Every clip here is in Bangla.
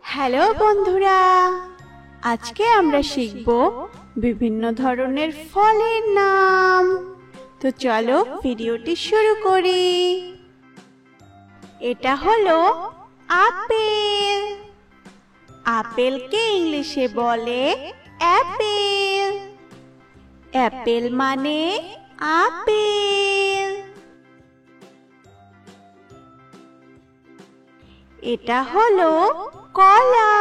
হ্যালো বন্ধুরা, আজকে আমরা শিখব বিভিন্ন ধরনের ফলের নাম। তো চলো ভিডিওটি শুরু করি। এটা হলো আপেল। আপেলকে ইংলিশে বলে অ্যাপেল। অ্যাপেল মানে আপেল। এটা হলো কলা।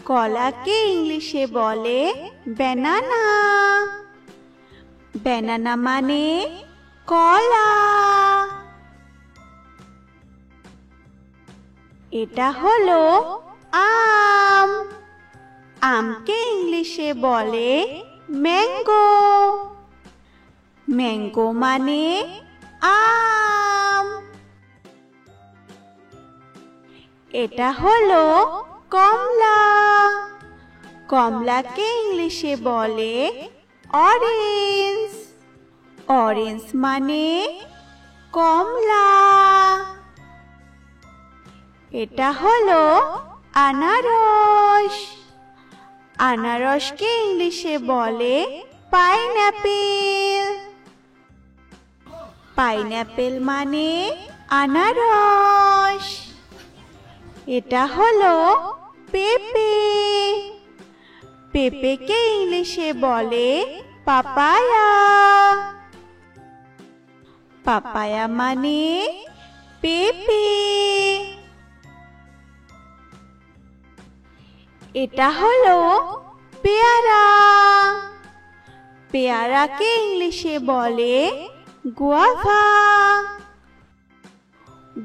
কলাকে ইংলিশে বলে ব্যানানা। ব্যানানা মানে কলা। এটা হলো আম। আমকে ইংলিশে বলে ম্যাঙ্গো। ম্যাঙ্গো মানে আম। এটা হলো কমলা। কমলাকে ইংলিশে বলে অরেঞ্জ। অরেঞ্জ মানে কমলা। এটা হলো আনারস। আনারসকে ইংলিশে বলে পাইনঅ্যাপেল। পাইনঅ্যাপেল মানে আনারস। এটা হলো পেঁপে। পেঁপেকে ইংলিশে বলে পাপায়া। পাপায়া মানে পেঁপে। এটা হলো পেয়ারা। পেয়ারাকে ইংলিশে বলে গুয়াভা।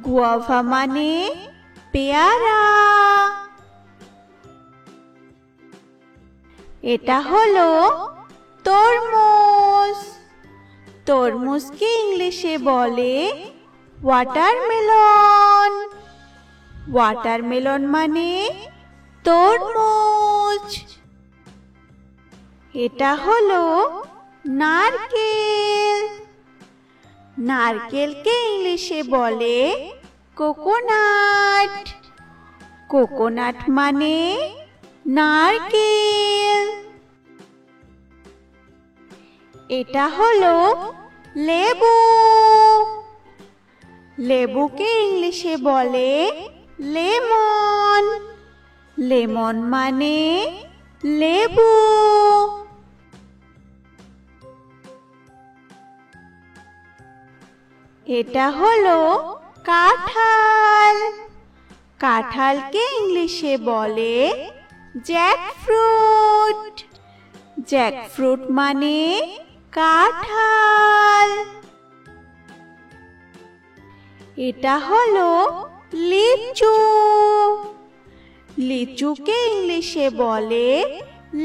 গুয়াভা মানে পেয়ারা। এটা হলো তরমুজ। তরমুজকে ইংলিশে বলে ওয়াটারমেলন। ওয়াটারমেলন মানে তরমুজ। এটা হলো নারকেল। নারকেলকে ইংলিশে বলে কোকোনাট। কোকোনাট মানে নারকেল। এটা হলো লেবু। লেবুকে ইংলিশে বলে লেমন। লেমন মানে লেবু। এটা হলো কাঁঠাল। কাঁঠালকে ইংলিশে বলে জ্যাকফ্রুট। জ্যাকফ্রুট মানে কাঁঠাল। এটা হলো লিচু। লিচুকে ইংলিশে বলে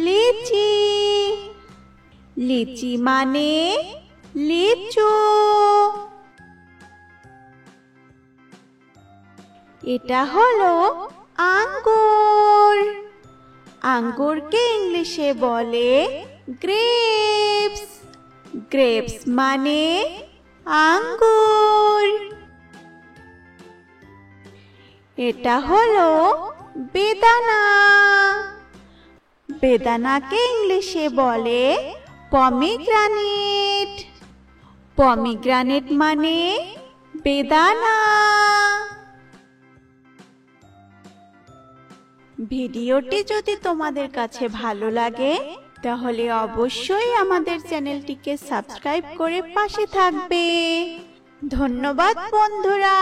লিচি। লিচি মানে লিচু। এটা হলো আঙ্গুর। আঙ্গুরকে ইংলিশে বলে গ্রেপস। গ্রেপস মানে আঙ্গুর। এটা হলো বেদানা। বেদানাকে ইংলিশে বলে পমিগ্রানেট। পমিগ্রানেট মানে বেদানা। ভিডিওটি যদি তোমাদের কাছে ভালো লাগে তাহলে অবশ্যই আমাদের চ্যানেলটিকে সাবস্ক্রাইব করে পাশে থাকবে। ধন্যবাদ বন্ধুরা।